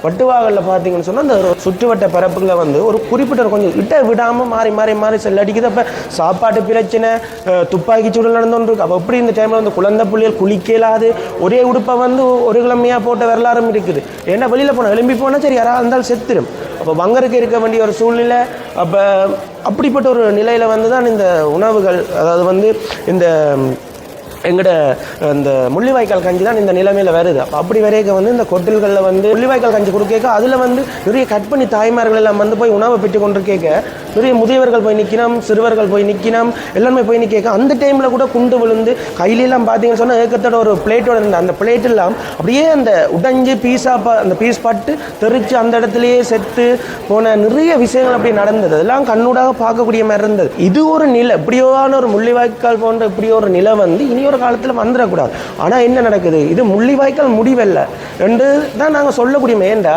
வட்டுவாகலில் பார்த்தீங்கன்னு சொன்னால் அந்த சுற்றுவட்ட பரப்புகளை வந்து ஒரு குறிப்பிட்ட கொஞ்சம் இட்ட விடாமல் மாறி செல் அடிக்குது. அப்போ சாப்பாட்டு பிரச்சனை, துப்பாக்கி சூழல் நடந்தோன்னு இருக்கு. அப்போ எப்படி இந்த டைமில் வந்து குழந்தை புள்ளிகள் குளிக்க இயலாது, ஒரே உடுப்பை வந்து ஒரு கிழமையாக போட்ட வரலாறும் இருக்குது. ஏன்னா வெளியில் போனால் எழும்பி போனால் சரி யாராவது இருந்தாலும் செத்துடும். அப்போ வங்கருக்கு இருக்க வேண்டிய ஒரு சூழ்நிலை. அப்போ அப்படிப்பட்ட ஒரு நிலையில் வந்து தான் இந்த உணவுகள், அதாவது வந்து இந்த எங்கட இந்த முள்ளிவாய்க்கால் கஞ்சி தான் இந்த நிலைமையில் வருது. அப்போ அப்படி வரைக்கும் வந்து இந்த கொட்டில்களில் வந்து முள்ளிவாய்க்கால் கஞ்சி கொடுக்க அதில் வந்து நிறைய கட் பண்ணி தாய்மார்கள் எல்லாம் வந்து போய் உணவை பெற்று கொண்டு கேட்க நிறைய முதியவர்கள் போய் நிற்கணும், சிறுவர்கள் போய் நிற்கணும், எல்லாருமே போய் நிற்க அந்த டைமில் கூட குண்டு விழுந்து கையிலெல்லாம் பார்த்தீங்கன்னு சொன்னால் ஏக்கத்தோட ஒரு பிளேட்டோட இருந்த அந்த பிளேட் எல்லாம் அப்படியே அந்த உடைஞ்சு அந்த பீஸ் பட்டு தெரிச்சு அந்த இடத்துலையே செத்து போன நிறைய விஷயங்கள் அப்படி நடந்தது. அதெல்லாம் கண்ணூடாக பார்க்கக்கூடிய மாதிரி இருந்தது. இது ஒரு நிலை, இப்படியோன ஒரு முள்ளிவாய்க்கால் போன்ற இப்படியோ ஒரு நிலை வந்து இனி ஒரு காலத்தில் வந்துடக்கூடாது. ஆனால் என்ன நடக்குது, இது முள்ளிவாய்க்கால் முடிவல்ல என்று தான் நாங்கள் சொல்லக்கூடிய. ஏண்டா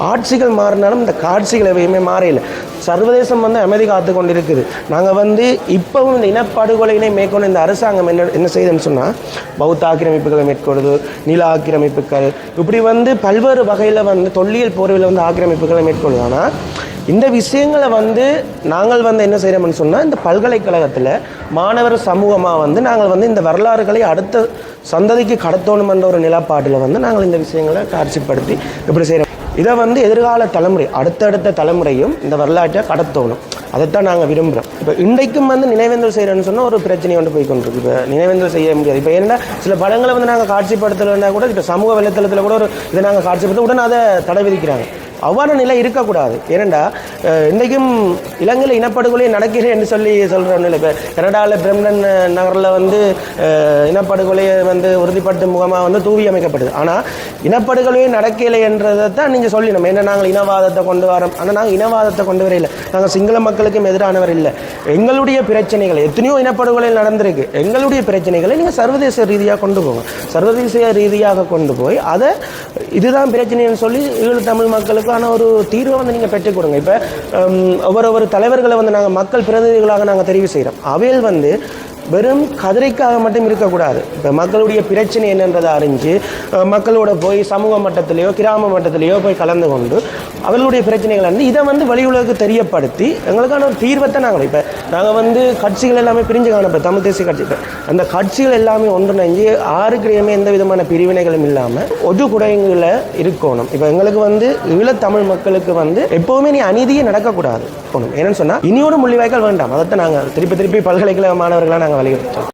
ஆட்சிகள் மாறினாலும் இந்த காட்சிகள் எவையுமே மாறையில்லை. சர்வதேசம் வந்து அமைதி காத்து கொண்டு இருக்குது. நாங்கள் வந்து இப்போவும் இந்த இனப்படுகொலையினை மேற்கொண்டு இந்த அரசாங்கம் என்ன செய்யுதுன்னு சொன்னால் பௌத்த ஆக்கிரமிப்புகளை மேற்கொள்ளுது, நில ஆக்கிரமிப்புகள், இப்படி வந்து பல்வேறு வகையில் வந்து தொல்லியல் போர்வையில் வந்து ஆக்கிரமிப்புகளை மேற்கொள்ளுது. ஆனால் இந்த விஷயங்களை வந்து நாங்கள் வந்து என்ன செய்கிறோம்னு சொன்னால் இந்த பல்கலைக்கழகத்தில் மாணவர் சமூகமாக வந்து நாங்கள் வந்து இந்த வரலாறுகளை அடுத்த சந்ததிக்கு கடத்தணுமென்ற ஒரு நிலப்பாட்டில் வந்து நாங்கள் இந்த விஷயங்களை காட்சிப்படுத்தி இப்படி செய்கிறோம். இதை வந்து எதிர்கால தலைமுறை, அடுத்தடுத்த தலைமுறையும் இந்த வரலாற்றை கடத்தணும். அதைத்தான் நாங்கள் விரும்புகிறோம். இப்போ இன்றைக்கும் வந்து நினைவேந்தல் செய்கிறேன்னு சொன்னால் ஒரு பிரச்சனை வந்து போய் கொண்டிருக்கு. இப்போ நினைவேந்தல் செய்ய முடியாது. இப்போ என்ன சில படங்களை வந்து நாங்கள் காட்சிப்படுத்தலைன்னா கூட இப்போ சமூக வலைத்தளத்தில் கூட ஒரு இதை நாங்கள் காட்சிப்படுத்த உடனே அதை தடை விதிக்கிறாங்க. அவ்வாறு நிலை இருக்கக்கூடாது. ஏனெண்டா இன்றைக்கும் இலங்கையில் இனப்படுகொலை நடக்கிறேன் என்று சொல்கிறோம். இல்லை இப்போ கனடாவில் பிரம்டன் நகரில் வந்து இனப்படுகொலையை வந்து உறுதிப்படுத்தும் முகமாக வந்து தூவி அமைக்கப்படுது. ஆனால் இனப்படுகொலையே நடக்கலை என்றதை தான் நீங்கள் சொல்லிடணும். ஏன்னா நாங்கள் இனவாதத்தை கொண்டு வரோம். ஆனால் நாங்கள் இனவாதத்தை கொண்டு வர இல்லை. நாங்கள் சிங்கள மக்களுக்கும் எதிரானவர் இல்லை. எங்களுடைய பிரச்சனைகள் எத்தனையோ இனப்படுகொலைகள் நடந்திருக்கு. எங்களுடைய பிரச்சனைகளை நீங்கள் சர்வதேச ரீதியாக கொண்டு போங்க. சர்வதேச ரீதியாக கொண்டு போய் அதை இதுதான் பிரச்சனைன்னு சொல்லி ஈழத்தமிழ் மக்களுக்கு ஒரு தீர்வை வந்து நீங்கள் பெற்றுக் கொடுங்க. இப்போ ஒவ்வொரு தலைவர்களை வந்து நாங்கள் மக்கள் பிரதிநிதிகளாக நாங்கள் தெரிவு செய்கிறோம். அவையில் வந்து வெறும் கதிரைக்காக மட்டும் இருக்கக்கூடாது. இப்போ மக்களுடைய பிரச்சனை என்னன்றதை அறிஞ்சு மக்களோட போய் சமூக மட்டத்திலேயோ கிராம மட்டத்திலேயோ போய் கலந்து கொண்டு அவர்களுடைய பிரச்சனைகளை வந்து இதை வந்து வெளி உலகுக்கு தெரியப்படுத்தி எங்களுக்கான ஒரு தீர்வத்தை நாங்கள் வந்து கட்சிகள் எல்லாமே பிரிஞ்சு காணப்போம். தமிழ் தேசிய கட்சி அந்த கட்சிகள் எல்லாமே ஒன்றிணைஞ்சு ஆறுக்கிடையுமே எந்த விதமான பிரிவினைகளும் இல்லாமல் ஒரு குடைகளில் இருக்கணும். இப்போ எங்களுக்கு வந்து ஈழத்தமிழ் மக்களுக்கு வந்து எப்போவுமே நீ அநீதியே நடக்கக்கூடாது. ஏன்னு சொன்னால் இனியோட முள்ளிவாய்க்கால் வேண்டாம். அதைத்தான் நாங்கள் திருப்பி பல்கலைக்கழக மாணவர்களாக நாங்கள் வலியுறுத்தோம்.